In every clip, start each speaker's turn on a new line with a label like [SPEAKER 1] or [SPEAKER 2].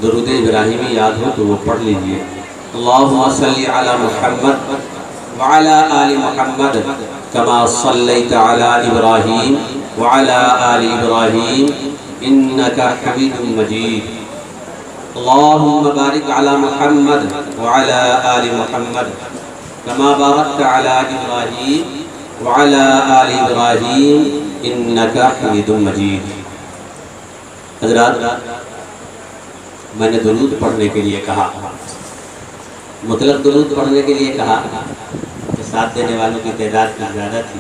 [SPEAKER 1] درود ابراہیمی یاد ہو تو وہ پڑھ لیجئے۔ اللہم صلی علی محمد وعلی آل محمد کما صلیت علی ابراہیم وعلی آل ابراہیم انکا حمید مجید۔ اللہم بارک علی محمد وعلی آل محمد کما بارکت علی ابراہیم وعلی آل ابراہیم انکا حمید مجید۔ حضرات، میں نے درود پڑھنے کے لیے کہا، مطلق درود پڑھنے کے لیے کہا کہ ساتھ دینے والوں کی تعداد زیادہ تھی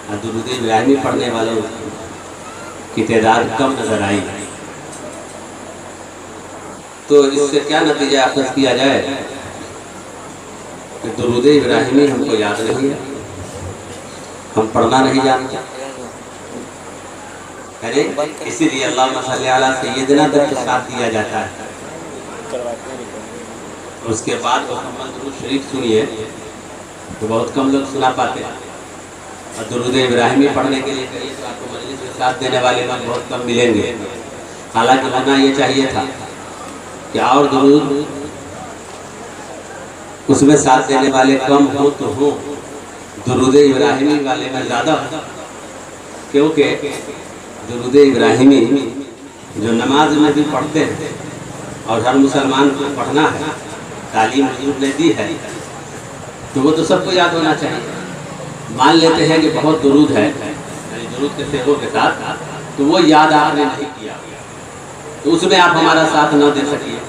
[SPEAKER 1] اور درود ابراہیمی پڑھنے والوں کی تعداد کم نظر آئی، تو اس سے کیا نتیجہ اخذ کیا جائے کہ درود ابراہیمی ہم کو یاد نہیں ہے، ہم پڑھنا نہیں جانتے، اسی لیے اللہم صلی علی سیدنا تک تو ساتھ دیا جاتا ہے۔ اس کے بعد محمد درود شریف سنیے تو بہت کم لوگ سنا پاتے ہیں، اور درود ابراہیمی پڑھنے کے لیے کہیے تو آپ کو مجلس میں ساتھ دینے والے لوگ بہت کم ملیں گے۔ حالانکہ ہونا یہ چاہیے تھا کہ اور درود اس میں ساتھ دینے والے کم ہو تو ہو، درود ابراہیمی والے میں زیادہ ہو، کیونکہ درود ابراہیمی جو نماز میں بھی پڑھتے ہیں اور ہر مسلمان کو پڑھنا ہے، تعلیم حضور نے دی ہے، تو وہ تو سب کو یاد ہونا چاہیے۔ مان لیتے ہیں کہ بہت درود ہے، یعنی درود کے صیغوں کے ساتھ، تو وہ یاد آپ نے نہیں کیا، تو اس میں آپ ہمارا ساتھ نہ دے سکیے،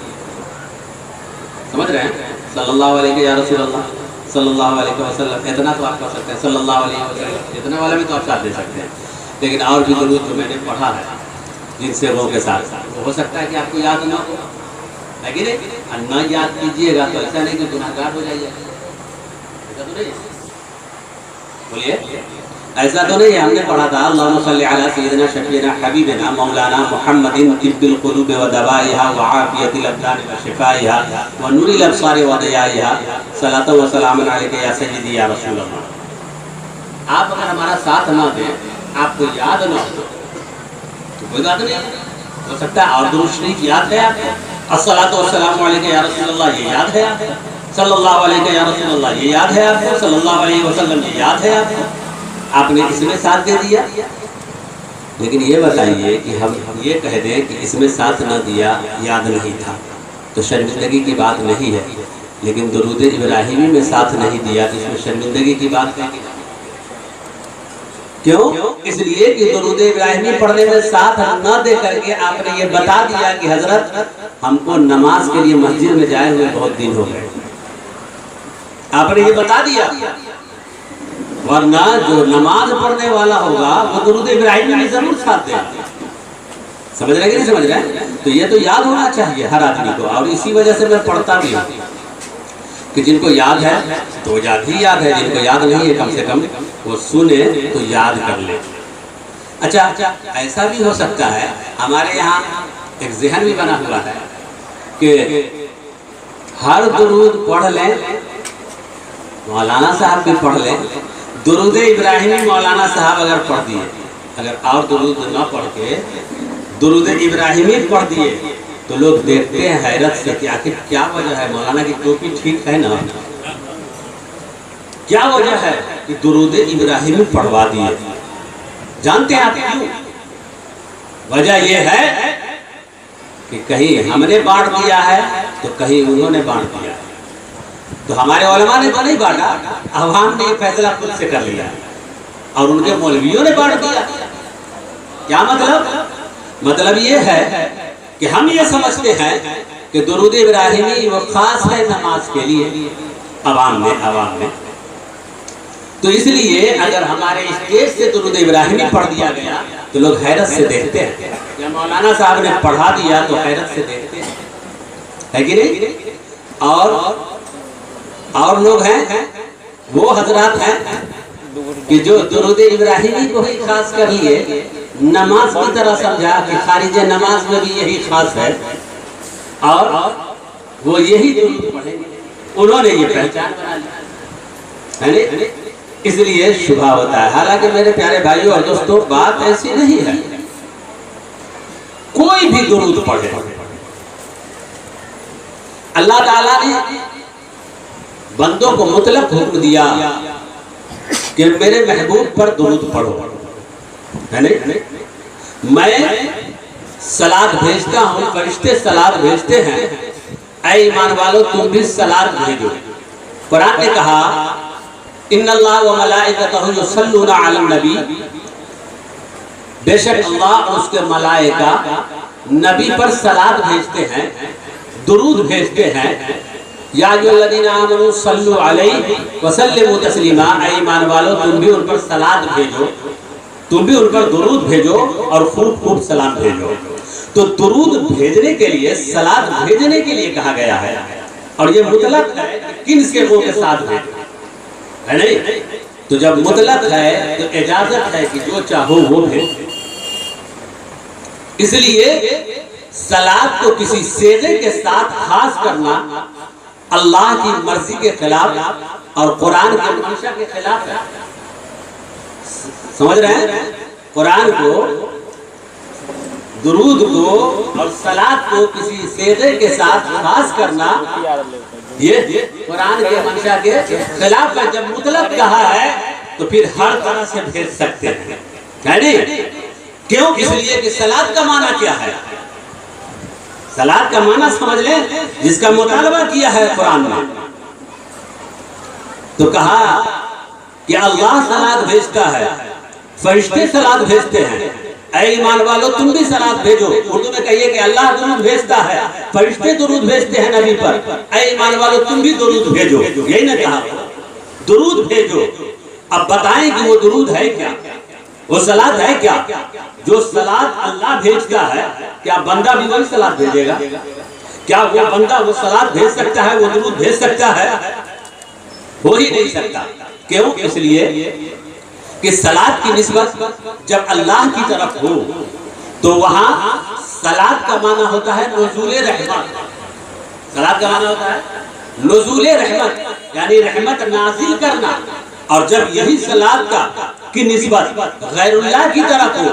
[SPEAKER 1] سمجھ رہے ہیں؟ صلی اللہ علیہ یا رسول اللہ صلی اللہ علیہ وسلم، اتنا تو آپ کر سکتے ہیں، صلی اللہ علیہ وسلم، اتنا والا بھی تو آپ ساتھ دے سکتے ہیں، لیکن اور بھی درود جو میں نے پڑھا ہے جن سے وہ کے ساتھ ہو سکتا ہے کہ آپ کو یاد نہ ہو، لیکن نہ یاد کیجئے گا تو ایسا نہیں کہ گناہگار ہو جائیے، ایسا تو نہیں ہے، بولیے ایسا تو نہیں ہے۔ ہم نے پڑھا تھا اللہم صلی علی سیدنا شفیعنا حبیبنا مولانا محمد طب القلوب و دوائها وعافیت الابدان و شفائها و نور الابصار و ضیائها صلاۃ و سلام علیک یا سیدی یا رسول اللہ۔ آپ اگر ہمارا ساتھ نہ دیں، آپ کو یاد نہ ہو تو کوئی بات نہیں، ہو سکتا ہے اور درود شریف یاد ہے آپ کو، الصلاۃ والسلام علیک یا رسول اللہ یہ یاد ہے آپ کو، صلی اللہ علیہ یا رسول اللہ یہ یاد ہے آپ کو، صلی اللہ علیہ وسلم یہ یاد ہے آپ کو، آپ نے اس میں ساتھ دے دیا۔ لیکن یہ بتائیے کہ ہم یہ کہہ دیں کہ اس میں ساتھ نہ دیا، یاد نہیں تھا، تو شرمندگی کی بات نہیں ہے، لیکن درود ابراہیمی میں ساتھ نہیں دیا تو اس میں شرمندگی کی بات ہے۔ کیوں؟ اس لیے کہ درود ابراہیمی پڑھنے میں ساتھ نہ دے کر کے آپ نے یہ بتا دیا کہ حضرت ہم کو نماز کے لیے مسجد میں جائے ہوئے بہت دن ہو گئے، آپ نے یہ بتا دیا، ورنہ جو نماز پڑھنے والا ہوگا وہ درود ابراہیمی میں ضرور ساتھ دے، سمجھ رہے کہ نہیں سمجھ رہے؟ تو یہ تو یاد ہونا چاہیے ہر آدمی کو، اور اسی وجہ سے میں پڑھتا بھی ہوں کہ جن کو یاد ہے تو یاد ہی یاد ہے، جن کو یاد نہیں ہے کم سے کم وہ سنے تو یاد کر لے۔ اچھا، ایسا بھی ہو سکتا ہے ہمارے یہاں ایک ذہن بھی بنا ہوا ہے کہ ہر درود پڑھ لیں، مولانا صاحب بھی پڑھ لیں، درود ابراہیمی مولانا صاحب اگر پڑھ دیے، اگر اور درود نہ پڑھ کے درود ابراہیمی پڑھ دیے تو لوگ دیکھتے ہیں حیرت سے کہ آخر کیا وجہ ہے، مولانا کی ٹوپی ٹھیک ہے نا، کیا وجہ ہے کہ درود ابراہیمی پڑھوا دیے؟ جانتے ہیں آپ کیوں؟ وجہ یہ ہے کہ کہیں ہم نے بانٹ دیا ہے تو کہیں انہوں نے بانٹ دیا، تو ہمارے علماء نے تو نہیں بانٹا، عوام نے یہ فیصلہ خود سے کر لیا اور ان کے مولویوں نے بانٹ دیا۔ کیا مطلب یہ ہے کہ ہم یہ سمجھتے ہیں کہ درود ابراہیمی وہ خاص ہے نماز کے لیے عوام میں، تو اس لیے اگر ہمارے اسٹیج سے درود ابراہیمی پڑھ دیا گیا تو لوگ حیرت سے دیکھتے ہیں، یا مولانا صاحب نے پڑھا دیا تو حیرت سے دیکھتے ہیں، ہے کہ نہیں؟ اور لوگ ہیں، وہ حضرات ہیں کہ جو درود ابراہیمی کو ہی خاص کر لیے، نماز کی طرح سمجھا کہ خارج نماز میں بھی یہی خاص ہے، اور وہ یہی درود پڑھیں گے، انہوں نے یہ پہچان بنا لی، ہے نا؟ اس لیے شبہ ہوتا ہے۔ حالانکہ میرے پیارے بھائیوں اور دوستوں، بات ایسی نہیں ہے، کوئی بھی درود پڑھے، اللہ تعالیٰ نے بندوں کو مطلق حکم دیا کہ میرے محبوب پر درود پڑھو، ہے نہیں؟ میں صلات بھیجتا ہوں، فرشتے صلات بھیجتے ہیں، اے ایمان والو تم بھی صلات بھیجو۔ قرآن نے کہا ان اللہ و ملائکتہ یصلون علی النبی، بے شک اللہ اور اس کے ملائکہ نبی پر صلات بھیجتے ہیں، درود بھیجتے ہیں۔ یا ایھا الذین آمنوا صلوا علیہ وسلموا تسلیما، اے ایمان والو تم بھی ان پر صلات بھیجو، تم بھی ان پر درود بھیجو اور خوب خوب سلام بھیجو۔ تو درود بھیجنے کے لیے، صلات بھیجنے کے لیے کہا گیا ہے، اور یہ مطلق ہے کن سے وہ کے ساتھ بھیجو، ہے نہیں؟ تو جب مطلق ہے تو اجازت ہے کہ جو چاہو وہ بھیجو۔ اس لیے صلات کو کسی صیغے کے ساتھ خاص کرنا اللہ کی مرضی کے خلاف اور قرآن کے منشا کے خلاف ہے۔ سمجھ رہے ہیں؟ قرآن کو، درود کو اور صلات کو کسی صیغے کے ساتھ خاص کرنا یہ قرآن کے منشا کے خلاف ہے۔ جب مطلق کہا ہے تو پھر ہر طرح سے بھیج سکتے ہیں، ہے نہیں؟ کیوں؟ اس لیے کہ صلات کا معنی کیا ہے؟ صلات کا معنی سمجھ لیں، جس کا مطالبہ کیا ہے قرآن میں، تو کہا کہ اللہ صلات بھیجتا ہے، فرشتے صلات بھیجتے ہیں، اے ایمان والو تم بھی صلات بھیجو۔ اردو میں کہیے کہ اللہ درود بھیجتا ہے، فرشتے درود بھیجتے ہیں نبی پر، اے ایمان والو تم بھی درود بھیجو۔ یہی نہ کہا، درود بھیجو۔ اب بتائیں کہ وہ درود ہے کیا، وہ صلات ہے کیا؟ جو صلات اللہ بھیجتا ہے، کیا بندہ بھی وہی صلات بھیجے گا؟ کیا وہ بندہ وہ صلات بھیج سکتا ہے، وہ درود بھیج سکتا ہے؟ ہو ہی نہیں سکتا۔ کیوں؟ اس لیے کہ صلات کی نسبت جب اللہ کی طرف ہو تو وہاں صلات کا معنی ہوتا ہے نزول رحمت۔ صلات کا معنی ہوتا ہے نزول رحمت، یعنی رحمت نازل کرنا۔ اور جب یہی صلات کا کی نسبت غیر اللہ کی طرف ہو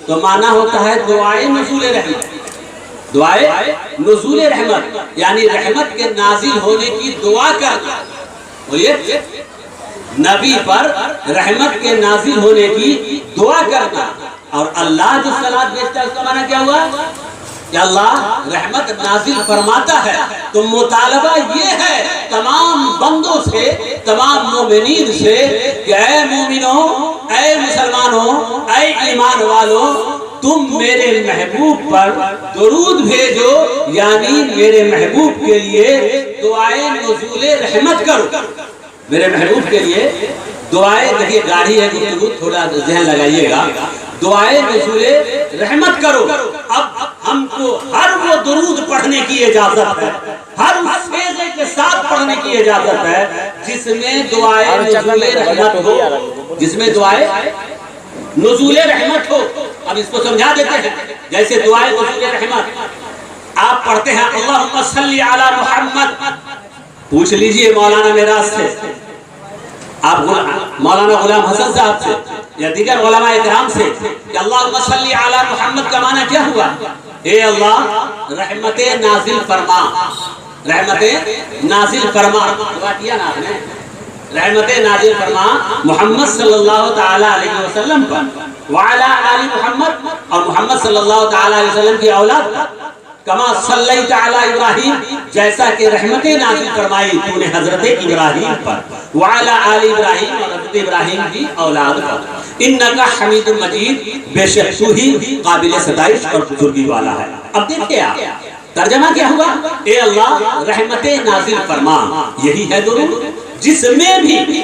[SPEAKER 1] تو معنی ہوتا ہے دعائے نزول رحمت۔ دعائے نزول رحمت یعنی رحمت کے نازل ہونے کی دعا کرنا۔ بولیے، نبی پر رحمت کے نازل ہونے کی دعا کرنا۔ اور اللہ جو صلات بھیجتا ہے اس کا معنی کیا ہوا؟ کہ اللہ رحمت نازل فرماتا ہے۔ تو مطالبہ یہ ہے تمام بندوں سے، تمام مومنین سے کہ اے مومنوں، اے مسلمانوں، اے ایمان والوں، تم میرے محبوب پر درود بھیجو، یعنی میرے محبوب کے لیے دعائے نزول رحمت کرو۔ میرے محبوب کے لیے دعائے، دیکھیے گاڑی ہے کہ تھوڑا ذہن لگائیے گا، دعائے نزول رحمت کرو۔ اب ہم کو ہر وہ درود پڑھنے کی اجازت ہے، ہر اس صیغے کے ساتھ پڑھنے کی اجازت ہے جس میں دعائے نزول رحمت ہو، جس میں دعائے نزول رحمت ہو۔ اب اس کو سمجھا دیتے ہیں، جیسے دعائے نزول رحمت آپ پڑھتے ہیں اللہم صلی علی محمد، پوچھ لیجئے مولانا میراث سے، آپ مولانا غلام حسن صاحب سے یا دیگر علماء اکرام سے کہ اللہم صلی علی محمد کا معنی کیا ہوا؟ اے اللہ رحمت نازل فرما، رحمت نازل فرما۔ دعا کیا نا آپ نے، رحمت نازل فرما محمد صلی اللہ تعالی علیہ وسلم پر، وعلی آل محمد، اور محمد صلی اللہ تعالی علیہ وسلم کی اولاد پر، کما صلیت علی ابراہیم، جیسا کہ رحمت نازل فرمائی تو نے حضرت ابراہیم پر، وعلی آل ابراہیم، اور حضرت ابراہیم کی اولاد پر، انکا حمید مجید، بے شک تو ہی قابل ستائش اور بزرگی والا ہے۔ اب دیکھیں آپ ترجمہ کیا ہوا؟ اے اللہ رحمت نازل فرما، یہی ہے درود، جس میں بھی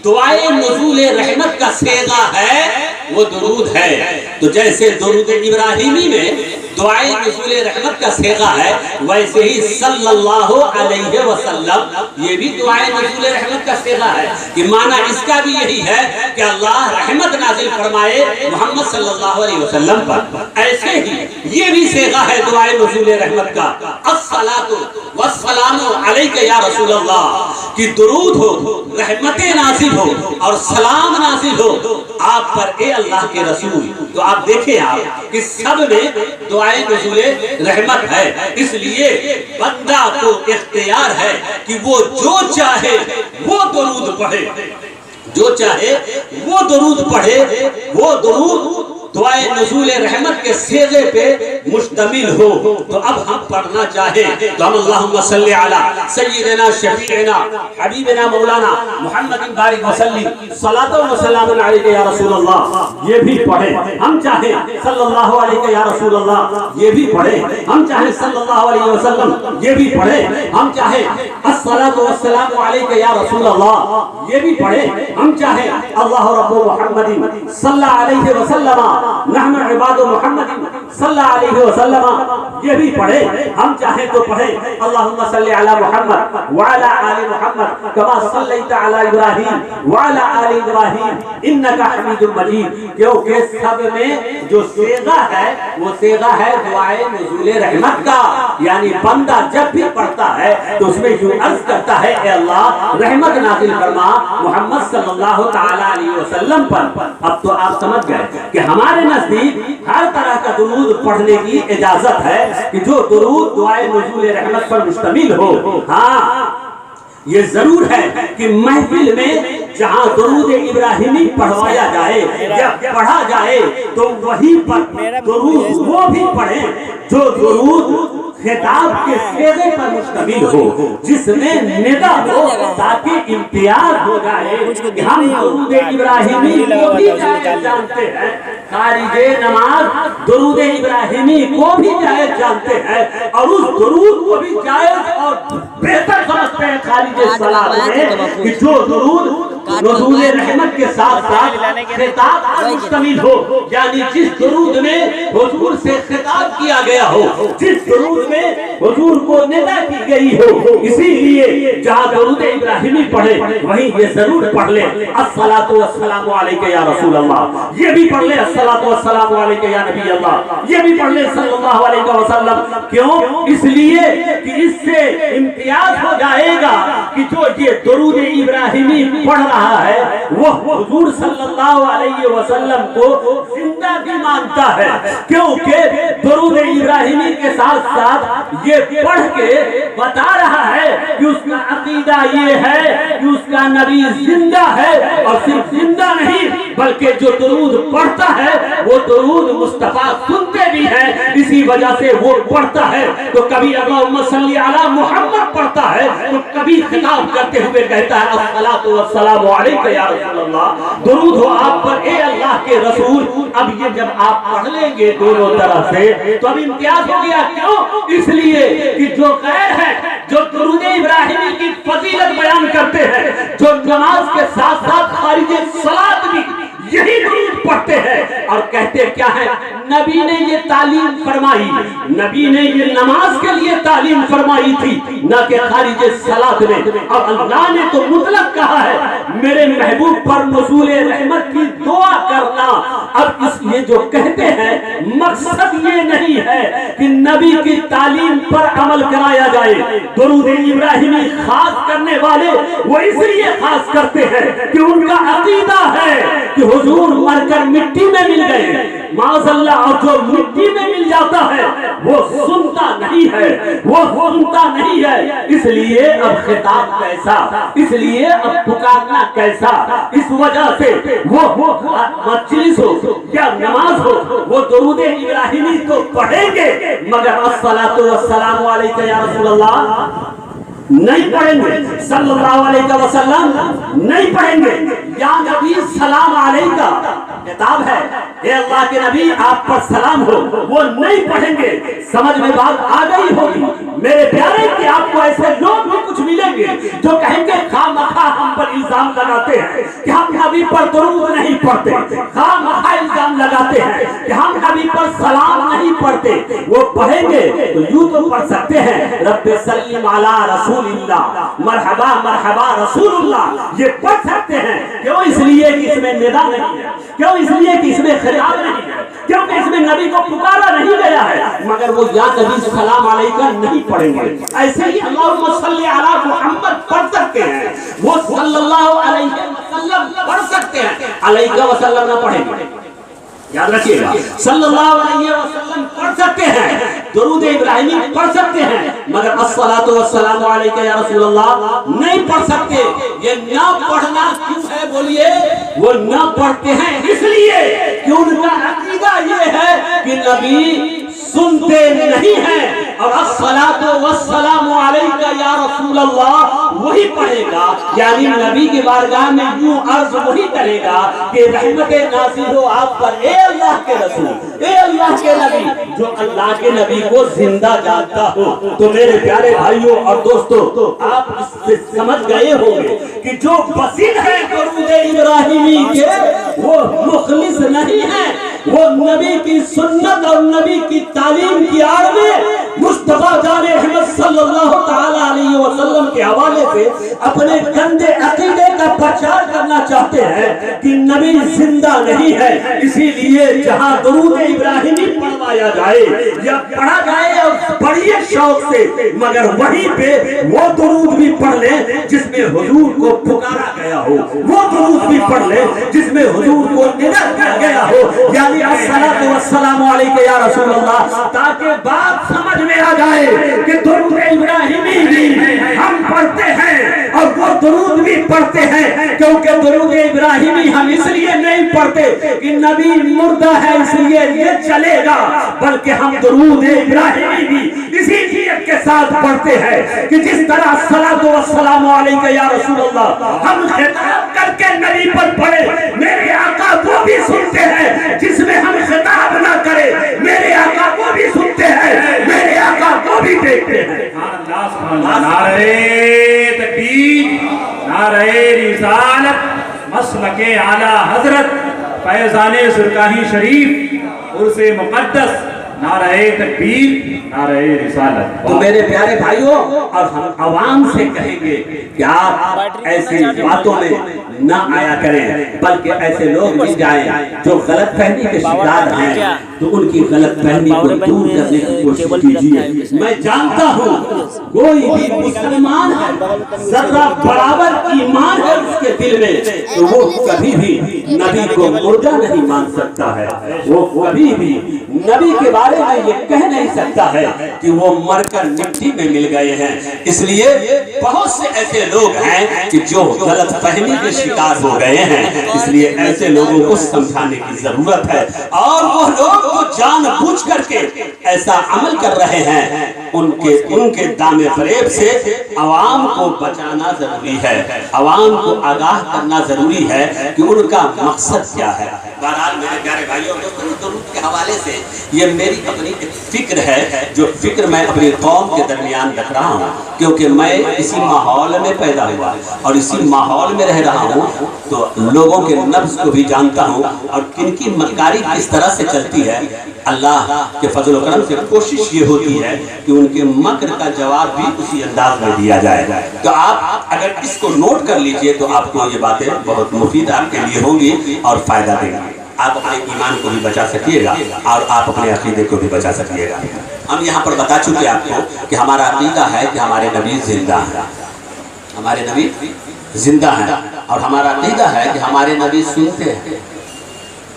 [SPEAKER 1] دعائے نزول رحمت کا صیغہ ہے وہ درود ہے۔ تو جیسے درود ابراہیمی میں دعائے نزول رحمت کا صیغہ ہے، ویسے ہی صلی اللہ علیہ وسلم یہ بھی دعائے نزول رحمت کا صیغہ ہے، کہ معنی اس کا بھی یہی ہے کہ اللہ رحمت نازل فرمائے محمد صلی اللہ علیہ وسلم پر۔ ایسے ہی یہ بھی صیغہ ہے دعائے نزول رحمت کا، الصلاۃ والسلام علیک یا رسول اللہ، کہ درود ہو، رحمتیں نازل ہو اور سلام نازل ہو آپ پر اے اللہ کے رسول۔ تو آپ دیکھیں آپ کہ سب میں دعائیں نزول رحمت ہے، اس لیے بندہ کو اختیار ہے کہ وہ جو چاہے وہ درود پڑھے، جو چاہے وہ درود پڑھے۔ وہ درود دعائے نزول رحمت کے صیغے پہ مشتمل ہو۔ تو اب ہم پڑھنا چاہیں تو ہم اللہم صلی علی سیدنا شفیعنا حبیبنا مولانا محمد بارک وسلم صلاۃ و سلام علیک یا رسول اللہ یہ بھی پڑھیں۔ ہم چاہیں صلی اللہ علیہ یا رسول اللہ یہ بھی پڑھیں۔ ہم چاہیں صلی اللہ علیہ وسلم یہ بھی پڑھیں۔ ہم چاہیں الصلاۃ والسلام علیک یا رسول اللہ یہ بھی پڑھیں۔ ہم چاہیں اللہ رب محمد صلی علیہ وسلم نحن عباد محمد صلی اللہ علیہ وسلم یہ بھی پڑھیں۔ ہم چاہیں تو پڑھیں اللہم صلی علی محمد وعلی آل محمد کما صلیت علی ابراہیم وعلی آل ابراہیم انکا حمید مجید، کیونکہ سب میں جو صیغہ ہے وہ صیغہ ہے دعائے نزول رحمت کا، یعنی بندہ جب بھی پڑھتا ہے تو اس میں یوں عرض کرتا ہے اے اللہ رحمت نازل فرما محمد صلی اللہ تعالی علیہ وسلم پر۔ اب تو آپ سمجھ گئے کہ ہمارے نزدیک ہر طرح کا درود پڑھنے کی اجازت ہے کہ جو درود دعائے نزول رحمت پر مشتمل ہو۔ ہاں یہ ضرور ہے کہ محفل میں جہاں درود ابراہیمی پڑھوایا جائے یا پڑھا جائے تو وہیں پر درود وہ بھی پڑھیں جو درود خطاب کے صیغے پر مشتمل ہو، جس میں ندا ہو تاکہ امتیاز ہو جائے کہ ہم درود ابراہیمی کو بھی جائز جانتے ہیں، خارج نماز درود ابراہیمی کو بھی جائز جانتے ہیں اور اس درود کو بھی جائز اور بہتر سمجھتے ہیں خارج صلاۃ میں کہ جو درود نزول رحمت کے ساتھ ساتھ خطاب پر مشتمل ہو، یعنی جس درود میں حضور سے خطاب کیا گیا ہو، جس درود میں حضور کو ندا کی گئی ہو۔ اسی لیے جہاں درود ابراہیمی پڑھے وہیں یہ ضرور پڑھ لیں الصلاۃ والسلام علیک یا رسول اللہ، یہ بھی پڑھ لیں الصلاۃ والسلام علیک یا نبی اللہ، یہ بھی پڑھ لیں صلی اللہ علیہ وسلم۔ کیوں؟ اس لیے کہ اس سے امتیاز ہو جائے گا کہ جو یہ درود ابراہیمی پڑھ رہا ہے وہ حضور صلی اللہ علیہ وسلم کو زندہ بھی مانتا ہے، کیونکہ درود ابراہیمی کے ساتھ ساتھ یہ پڑھ کے بتا رہا ہے کہ اس کا عقیدہ یہ ہے کہ اس کا نبی زندہ ہے، اور صرف زندہ نہیں بلکہ جو درود پڑھتا ہے وہ درود مصطفیٰ سنتے بھی ہیں، اسی وجہ سے وہ پڑھتا ہے تو کبھی اللہم صلی علی محمد پڑھتا ہے تو کبھی خطاب کرتے ہوئے کہتا ہے الصلاۃ والسلام علیک یا رسول اللہ، درود ہو آپ پر اے اللہ کے رسول۔ اب یہ جب آپ پڑھ لیں گے دونوں طرف سے تو اب امتیاز ہو گیا۔ کیوں؟ اس لیے کہ جو غیر ہے جو درود ابراہیمی کی فضیلت بیان کرتے ہیں، جو نماز کے ساتھ ساتھ خارج صلاۃ بھی یہی درود پڑھتے ہیں اور کہتے کیا ہے نبی نے یہ تعلیم فرمائی، نبی نے یہ نماز کے لیے تعلیم فرمائی تھی نہ کہ خارج صلاۃ میں، اور اللہ نے تو مطلق کہا ہے میرے محبوب پر نزول رحمت کی دعا کرنا۔ اب اس یہ جو کہتے ہیں مقصد یہ نہیں ہے کہ نبی کی تعلیم پر عمل کرایا جائے، درود ابراہیمی خاص کرنے والے وہ اس لیے خاص کرتے ہیں کہ ان کا عقیدہ ہے کہ حضور مر کر مٹی میں مل گئے، معاذ اللہ، اور جو مٹی میں مل جاتا ہے وہ سنتا نہیں ہے، وہ سنتا نہیں ہے۔ اس لیے اب خطاب کیسا، اس لیے اب پکارنا کیسا، اس وجہ سے وہ مجلس ہو یا نماز ہو وہ درود ابراہیمی تو پڑھیں گے مگر الصلاۃ والسلام علیک یا رسول اللہ نہیں پڑھیں گے، صلی اللہ علیہ وسلم نہیں پڑھیں گے، یا نبی سلام علیکہ کتاب ہے اے اللہ کے نبی آپ پر سلام ہو، وہ نہیں پڑھیں گے۔ سمجھ میں بات آ گئی ہوگی میرے پیارے کہ آپ کو ایسے لوگ بھی کچھ ملیں گے جو کہیں گے خواہ مخواہ ہم پر الزام لگاتے ہیں کہ ہم نبی پر درود نہیں پڑھتے، خواہ مخواہ الزام لگاتے ہیں کہ ہم نبی پر سلام نہیں پڑھتے۔ وہ پڑھیں گے تو یوں تو پڑھ سکتے ہیں رب سلم علی رسول اللہ، مرحبا مرحبا رسول اللہ، یہ پڑھ سکتے ہیں۔ کیوں؟ اس لیے کہ اس میں ندا نہیں ہے، کیوں؟ اس لیے کہ اس میں خطاب نہیں ہے، کیونکہ اس میں نبی کو پکارا نہیں گیا ہے، مگر وہ یا نبی سلام علیکہ نہیں پڑھیں گے۔ ایسے ہی اللہم صلی علی محمد پڑھ سکتے ہیں، وہ صلی اللہ علیہ وسلم پڑھ سکتے ہیں، علیہ وسلم نہ پڑھیں گے۔ یاد رکھیے گا، صلی اللہ علیہ وسلم پڑھ سکتے ہیں، درود ابراہیمی پڑھ سکتے ہیں، مگر الصلاۃ والسلام علیک یا رسول اللہ نہیں پڑھ سکتے۔ یہ نہ پڑھنا کیوں ہے بولیے؟ وہ نہ پڑھتے ہیں اس لیے کہ ان کا عقیدہ یہ ہے کہ نبی سنتے نہیں ہیں، اور الصلاۃ والسلام علیک یا رسول اللہ وہی پڑھے گا، یعنی نبی کی بارگاہ میں یوں عرض وہی کرے گا کہ رحمت نازل ہو آپ پر اے اللہ کے رسول، اے اللہ کے نبی، جو اللہ کے نبی کو زندہ جانتا ہو۔ تو میرے پیارے بھائیوں اور دوستو، آپ اس سے سمجھ گئے ہوں گے کہ جو بصیر ہے درود ابراہیمی کے وہ مخلص نہیں ہے، وہ نبی کی سنت اور نبی کی تعلیم کی آڑ میں مصطفیٰ جان احمد صلی اللہ تعالی علیہ وسلم کے حوالے سے اپنے گندے عقیدے کا پرچار کرنا چاہتے ہیں کہ نبی زندہ نہیں ہے۔ اسی لیے جہاں درود ابراہیمی پڑھوایا جائے یا پڑھا جائے اور پڑھیے شوق سے، مگر وہیں پہ وہ درود بھی پڑھ لیں جس میں حضور کو پکارا گیا ہو، وہ درود بھی پڑھ لیں جس میں حضور کو ندا کیا گیا ہو، یعنی الصلاۃ والسلام علیک یا رسول اللہ، تاکہ بات سمجھ میں آ جائے کہ درود ابراہیمی بھی ہم پڑھتے ہیں اور وہ درود بھی پڑھتے ہیں، کیونکہ درود ابراہیمی ہم اس لیے نہیں پڑھتے کہ نبی مردہ ہے اس لیے یہ چلے گا، بلکہ ہم درود ابراہیمی بھی اسی نیت کے ساتھ پڑھتے ہیں کہ جس طرح الصلاۃ والسلام علیک یا رسول اللہ ہم خطاب کر کے نبی پر پڑھے، میرے آقا وہ بھی سنتے ہیں، جس میں ہم خطاب نہ کرے میرے آقا وہ بھی سنتے ہیں، میرے آقا وہ بھی دیکھتے ہیں۔
[SPEAKER 2] نعرہ تکبیر، نعرہ رسالت، مسلک اعلیٰ حضرت فیضان سرکاہی شریف عرس مقدس، نعرہ تکبیر، نعرہ رسالت۔
[SPEAKER 1] تو میرے پیارے بھائیوں، اور ہم عوام سے کہیں گے کہ آپ ایسی باتوں میں نہ آیا کریں، بلکہ ایسے لوگ مل جائیں جو غلط فہمی کے شکار ہیں، تو ان کی غلط فہمی کو دور کرنے کی کوشش کیجیے۔ میں جانتا ہوں کوئی بھی مسلمان ہے، ذرہ برابر ایمان ہے اس کے دل میں، تو وہ کبھی بھی نبی کو مردہ نہیں مان سکتا ہے، وہ کبھی بھی نبی کے بارے میں یہ کہہ نہیں سکتا ہے کہ وہ مر کر مٹی میں مل گئے ہیں۔ اس لیے بہت سے ایسے لوگ ہیں کہ جو غلط فہمی کے شکار ہو گئے ہیں، اس لیے ایسے لوگوں کو سمجھانے کی ضرورت ہے، اور وہ لوگ جو جان بوجھ کر کے ایسا عمل کر رہے ہیں ان کے دام فریب سے عوام کو بچانا ضروری ہے، عوام کو آگاہ کرنا ضروری ہے کہ ان کا مقصد کیا ہے۔ بہرحال میرے پیارے بھائیوں دوستوں، درود کے حوالے سے یہ میری اپنی ایک فکر ہے، جو فکر میں اپنی قوم کے درمیان رکھ رہا ہوں، کیونکہ میں اسی ماحول میں پیدا ہوا اور اسی ماحول میں رہ رہا ہوں، تو لوگوں کے نفس کو بھی جانتا ہوں اور کن کی مکاری کس طرح سے چلتی ہے۔ اللہ کے فضل و کرم سے کوشش یہ ہوتی ہے کہ ان کے مکر کا جواب بھی اسی انداز میں دیا جائے۔ تو آپ اگر اس کو نوٹ کر لیجئے تو آپ کو یہ باتیں بہت مفید آپ کے لیے ہوں گی اور فائدہ دیں گی، آپ اپنے ایمان کو بھی بچا سکیے گا اور آپ اپنے عقیدے کو بھی بچا سکیے گا۔ ہم یہاں پر بتا چکے آپ کو کہ ہمارا عقیدہ ہے کہ ہمارے نبی زندہ ہیں، ہمارے نبی زندہ ہیں، اور ہمارا عقیدہ ہے کہ ہمارے نبی سنتے ہیں،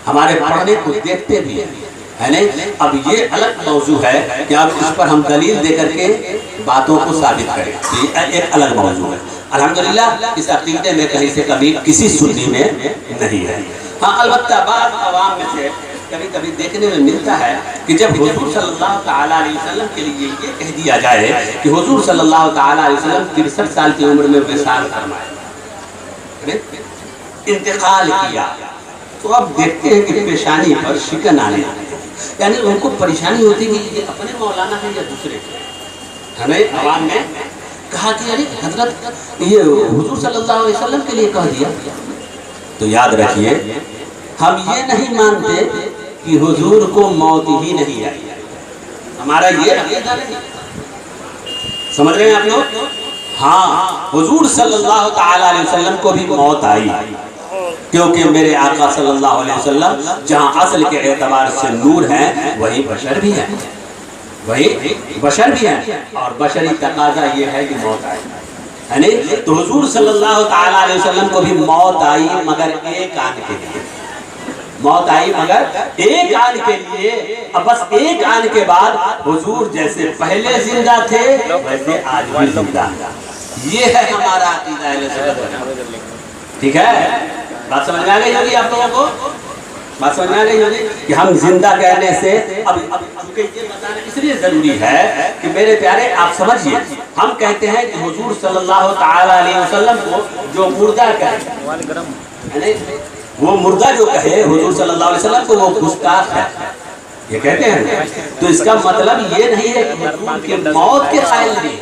[SPEAKER 1] ہمارے پڑھنے کو دیکھتے بھی ہیں، ہے نہیں؟ اب یہ الگ موضوع ہے کہ اب اس پر ہم دلیل دے کر کے باتوں کو ثابت کریں، یہ ایک الگ موضوع ہے۔ الحمدللہ اس عقیدے میں کہیں سے کبھی کسی سنی میں نہیں ہے۔ ہاں البتہ بعض عوام میں سے کبھی کبھی دیکھنے میں ملتا ہے کہ جب حضور صلی اللہ تعالیٰ علیہ وسلم کے لیے یہ کہہ دیا جائے کہ حضور صلی اللہ تعالیٰ علیہ وسلم 63 سال کی عمر میں وصال فرمائے، انتقال کیا، تو اب دیکھتے ہیں کہ پیشانی پر شکن آنے آنے، یعنی ان کو پریشانی ہوتی کہ یہ اپنے مولانا ہیں یا دوسرے، ہمیں عوام میں کہا کہ یعنی حضرت یہ حضور صلی اللہ علیہ وسلم کے لیے کہہ دیا۔ تو یاد رکھیے ہم یہ نہیں مانتے کہ حضور کو موت ہی نہیں آئی، ہمارا یہ عقیدہ نہیں، سمجھ رہے ہیں آپ لوگ؟ ہاں حضور صلی اللہ تعالی علیہ وسلم کو بھی موت آئی، کیونکہ میرے آقا صلی اللہ علیہ وسلم جہاں اصل کے اعتبار سے نور ہیں وہی بشر بھی ہیں، وہی بشر بھی ہیں، اور بشری تقاضا یہ ہے کہ موت آئے، یعنی تو حضور صلی اللہ تعالیٰ علیہ وسلم کو بھی موت آئی مگر ایک آن کے لیے، موت آئی مگر ایک آن کے لیے، اب بس ایک آن کے بعد حضور جیسے پہلے زندہ تھے ویسے آج بھی زندہ ہیں۔ یہ ہے ہمارا عقیدہ اہل سنت والجماعت، ٹھیک ہے؟ بات سمجھ میں آ گئی ہوگی آپ لوگوں کو؟ بات سمجھ میں آ گئی ہوگی کہ ہم زندہ کہنے سے اب چونکہ یہ بتانا اس لیے ضروری ہے کہ میرے پیارے آپ سمجھیے، ہم کہتے ہیں کہ حضور صلی اللہ تعالیٰ علیہ وسلم کو جو مردہ کہے، وہ مردہ جو کہے حضور صلی اللہ علیہ وسلم کو وہ گستاخ ہے، یہ کہتے ہیں، تو اس کا مطلب یہ نہیں ہے کہ حضور کے موت کے قائل نہیں،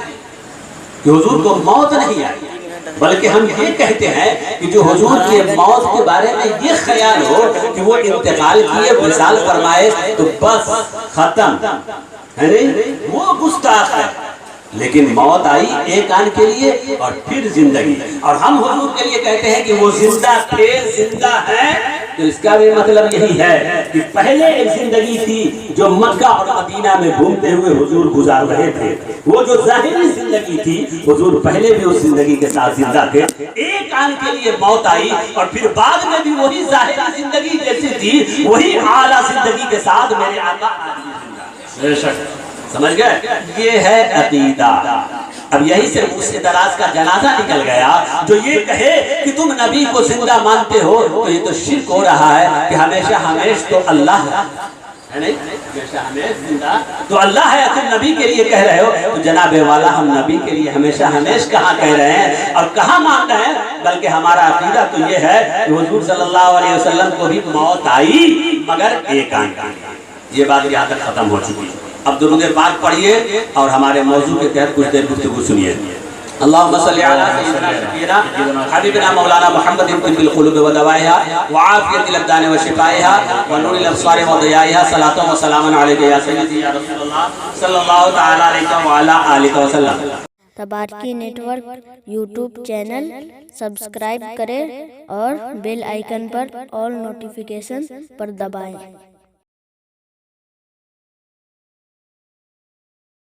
[SPEAKER 1] کہ حضور کو موت نہیں آئی، بلکہ ہم یہ کہتے ہیں کہ جو حضور کے موت کے بارے میں یہ خیال ہو کہ وہ انتقال کیے وصال فرمائے تو بس ختم ہے، نہیں وہ گستاخ ہے، لیکن موت آئی ایک آن کے لیے اور پھر زندگی، اور ہم حضور کے لیے کہتے ہیں کہ وہ زندہ تھے، زندہ ہیں، تو اس کا بھی مطلب یہی ہے کہ پہلے ایک زندگی تھی جو مکہ اور مدینہ میں گھومتے ہوئے حضور گزار رہے تھے، وہ جو ظاہری زندگی تھی حضور پہلے بھی اس زندگی کے ساتھ زندہ تھے، ایک آن کے لیے موت آئی اور پھر بعد میں بھی وہی ظاہری زندگی جیسی تھی وہی اعلیٰ زندگی کے ساتھ میرے آقا بے شک، سمجھ گئے؟ یہ ہے عقیدہ۔ اب یہی سے موسی دراز کا جنازہ نکل گیا جو یہ کہے کہ تم نبی کو زندہ مانتے ہو، تو یہ تو شرک ہو رہا ہے کہ ہمیشہ ہمیش تو اللہ ہے، نہیں ہمیشہ ہمیش زندہ تو اللہ ہے، تم نبی کے لیے کہہ رہے ہو، تو جناب والا ہم نبی کے لیے ہمیشہ ہمیش کہاں کہہ رہے ہیں اور کہاں مان رہے ہیں، بلکہ ہمارا عقیدہ تو یہ ہے کہ حضور صلی اللہ علیہ وسلم کو بھی موت آئی مگر ایک آن کی، یہ بات یہاں تک ختم ہو چکی ہے۔ اب درود پاک پڑھیے اور ہمارے موضوع کے تحت کچھ دیر گفتگو سنیے۔ اللہم صلی علی سیدنا شفیعنا حبیبنا مولانا محمد طب القلوب و دوائها وعافیت الابدان و شفائها ونور الابصار و ضیائها صلاۃ و سلام علیک یا سیدی یا رسول اللہ صلی اللہ تعالی علیہ وعلی آلہ وسلم۔
[SPEAKER 3] تبارکی network YouTube channel subscribe کریں اور بیل آئیکن پر آل نوٹیفیکیشن پر دبائیں۔